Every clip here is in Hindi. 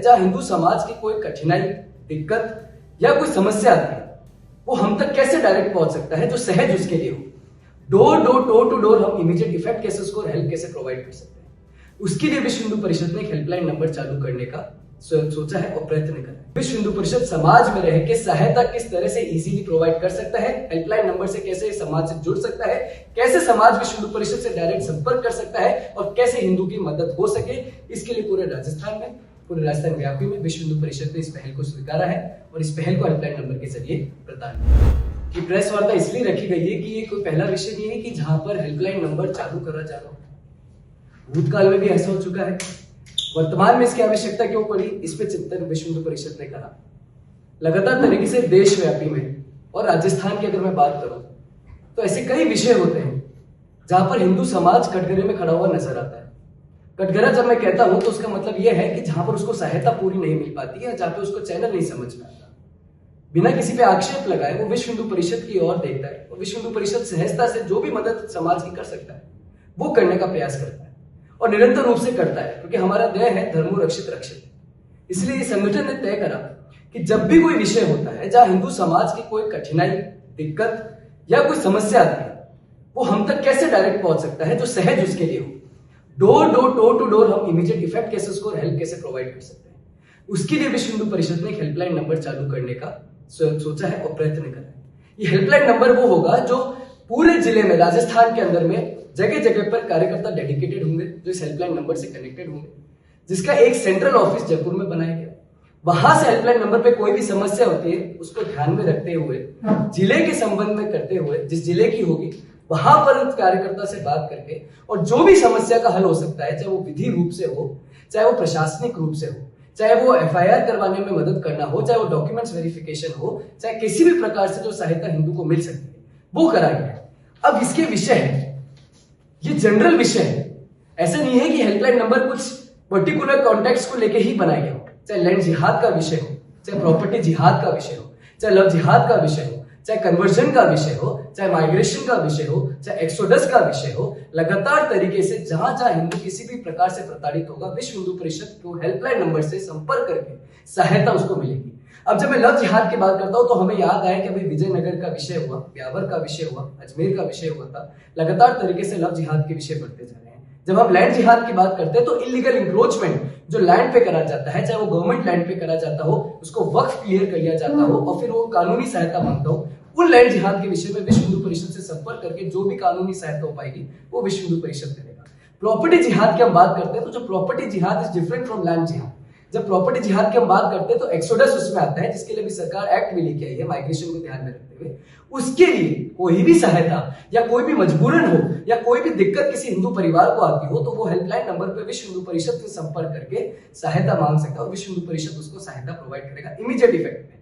है जहां हिंदू समाज की कोई कठिनाई, दिक्कत या कोई समस्या आती है, वो हम तक कैसे डायरेक्ट पहुंच सकता है जो सहज उसके लिए हो। डोर टू डोर हम इमीडिएट इफेक्ट कैसे उसको हेल्प कैसे प्रोवाइड कर सकते हैं, उसके लिए विश्व हिंदू परिषद ने एक हेल्पलाइन नंबर चालू करने का सोचा है और प्रयत्न कर रहा है। विश्व हिंदू परिषद समाज में रह के सहायता किस तरह से इजीली प्रोवाइड कर सकता है, हेल्पलाइन नंबर से कैसे समाज से जुड़ सकता है, कैसे समाज विश्व हिंदू परिषद से डायरेक्ट संपर्क कर सकता है और कैसे हिंदू की मदद हो सके, इसके लिए पूरे राजस्थान व्यापी में विश्व हिंदू परिषद ने इस पहल को स्वीकारा है और इस पहल को हेल्पलाइन नंबर के जरिए प्रदान किया। ये प्रेस वार्ता इसलिए रखी गई है कि ये कोई पहला विषय नहीं है कि जहां पर हेल्पलाइन नंबर चालू करा जा रहा हो। भूतकाल में भी ऐसा हो चुका है, वर्तमान में इसकी आवश्यकता क्यों पड़ी, इस पे चिंतन विश्व हिंदू परिषद ने करा। लगातार तरीके से देशव्यापी में और राजस्थान की अगर मैं बात करूं तो ऐसे कई विषय होते हैं जहां पर हिंदू समाज कटघरे में खड़ा हुआ नजर आता है। कटघरा जब मैं कहता हूं तो उसका मतलब यह है कि जहां पर उसको सहायता पूरी नहीं मिल पाती है, जहां पर उसको चैनल नहीं समझ में आता, बिना किसी पे आक्षेप लगाए वो विश्व हिंदू परिषद की ओर देखता है और विश्व हिंदू परिषद सहजता से जो भी मदद समाज की कर सकता है वो करने का प्रयास करता है और निरंतर रूप से करता है, क्योंकि हमारा ध्येय है धर्मो रक्षित रक्षित। इसलिए इस संगठन ने तय करा कि जब भी कोई विषय होता है जहां हिंदू समाज की कोई कठिनाई, दिक्कत या कोई समस्या आती है, वो हम तक कैसे डायरेक्ट पहुंच सकता है जो सहज उसके लिए हो। डोर टू डोर हम इमीडिएट इफेक्ट कैसे उसको हेल्प कैसे प्रोवाइड कर सकते हैं, उसके लिए विश्व हिंदू परिषद ने एक हेल्पलाइन नंबर चालू करने का सोचा है और प्रयत्न कर रहा है। ये हेल्पलाइन नंबर वो होगा जो पूरे जिले में, राजस्थान के अंदर में जगह जगह पर कार्यकर्ता डेडिकेटेड होंगे जो इस हेल्पलाइन नंबर से कनेक्टेड होंगे, जिसका एक सेंट्रल ऑफिस जयपुर में बनाया गया। वहां से हेल्पलाइन नंबर पे कोई भी समस्या होती है उसको ध्यान में रखते हुए, जिले के संबंध में करते हुए, जिस जिले की होगी वहां पर उस कार्यकर्ता से बात करके और जो भी समस्या का हल हो सकता है, चाहे वो विधि रूप से हो, चाहे वो प्रशासनिक रूप से हो, चाहे वो एफआईआर करवाने में मदद करना हो, चाहे वो डॉक्यूमेंट्स वेरिफिकेशन हो, चाहे किसी भी प्रकार से जो सहायता हिंदू को मिल सकती है वो कराएंगे। अब इसके विषय है, ये जनरल विषय है, ऐसा नहीं है कि हेल्पलाइन नंबर कुछ पर्टिकुलर कॉन्टेक्स्ट को लेके ही बनाया गया हो। चाहे लैंड जिहाद का विषय हो, चाहे प्रॉपर्टी जिहाद का विषय हो, चाहे लव जिहाद का विषय हो, चाहे कन्वर्जन का विषय हो, चाहे माइग्रेशन का विषय हो, चाहे एक्सोडस का विषय हो, लगातार तरीके से जहां जहां हिंदू किसी भी प्रकार से प्रताड़ित होगा, विश्व हिंदू परिषद को हेल्पलाइन नंबर से संपर्क करके सहायता उसको मिलेगी। अब जब मैं लव जिहाद की बात करता हूं तो हमें याद आया कि अभी विजयनगर का विषय हुआ, ब्यावर का विषय हुआ, अजमेर का विषय हुआ था। लगातार तरीके से लव जिहाद के विषय बढ़ते जा रहे हैं। जब हम लैंड जिहाद की बात करते हैं तो इलीगल इंक्रोचमेंट जो लैंड पे करा जाता है, चाहे वो गवर्नमेंट लैंड पे करा जाता हो, उसको वक्फ क्लियर कर लिया जाता हो और फिर वो कानूनी सहायता मांगता हो, उन लैंड जिहाद के विषय में विश्व हिंदू परिषद से संपर्क करके जो भी कानूनी सहायता हो पाएगी वो विश्व हिंदू परिषद करेगा। प्रॉपर्टी जिहाद की हम बात करते हैं तो जो प्रॉपर्टी जिहाद इज डिफरेंट फ्रॉम लैंड जिहाद। जब प्रॉपर्टी जिहाद की हम बात करते हैं तो एक्सोडस उसमें आता है, जिसके लिए भी सरकार एक्ट भी लेके आई है माइग्रेशन को ध्यान में रखते हुए। उसके लिए कोई भी सहायता या कोई भी मजबूरन हो या कोई भी दिक्कत किसी हिंदू परिवार को आती हो तो वो हेल्पलाइन नंबर पे विश्व हिंदू परिषद से संपर्क करके सहायता मांग सकता है और विश्व हिंदू परिषद उसको सहायता प्रोवाइड करेगा इमीडिएट इफेक्ट में।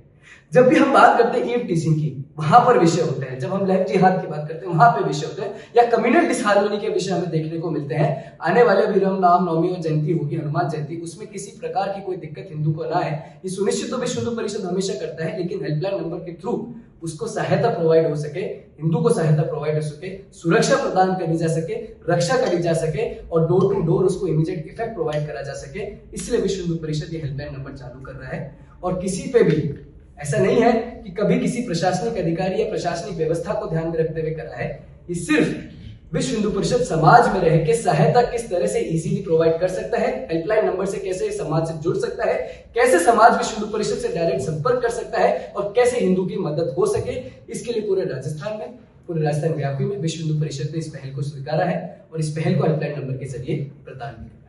जब भी हम बात करते हैं ईव टीचिंग की, वहां पर विषय होते हैं। जब हम लैंड जिहाद की बात करते हैं वहां पे विषय होते हैं, या कम्युनल डिसहार्मनी के विषय हमें देखने को मिलते हैं। आने वाले भी राम नवमी और जयंती होगी, हनुमान जयंती, उसमें किसी प्रकार की कोई दिक्कत हिंदू को ना आए, ये सुनिश्चित तो विश्व हिंदू परिषद हमेशा करता है, लेकिन हेल्पलाइन नंबर के थ्रू उसको सहायता प्रोवाइड हो सके, हिंदू को सहायता प्रोवाइड हो सके, सुरक्षा प्रदान करी जा सके, रक्षा करी जा सके और डोर टू डोर उसको इमीडिएट इफेक्ट प्रोवाइड करा जा सके। इसलिए विश्व हिंदू परिषद ये हेल्पलाइन नंबर चालू कर रहा है। और किसी पे भी ऐसा नहीं है कि कभी किसी प्रशासनिक अधिकारी या प्रशासनिक व्यवस्था को ध्यान में रखते हुए करा है, ये सिर्फ विश्व हिंदू परिषद समाज में रह के सहायता किस तरह से इजीली प्रोवाइड कर सकता है, हेल्पलाइन नंबर से कैसे समाज से जुड़ सकता है, कैसे समाज विश्व हिंदू परिषद से डायरेक्ट संपर्क कर सकता है और कैसे हिंदू की मदद हो सके, इसके लिए पूरे राजस्थान व्यापी में विश्व हिंदू परिषद ने इस पहल को स्वीकारा है और इस पहल को हेल्पलाइन नंबर के जरिए प्रदान किया।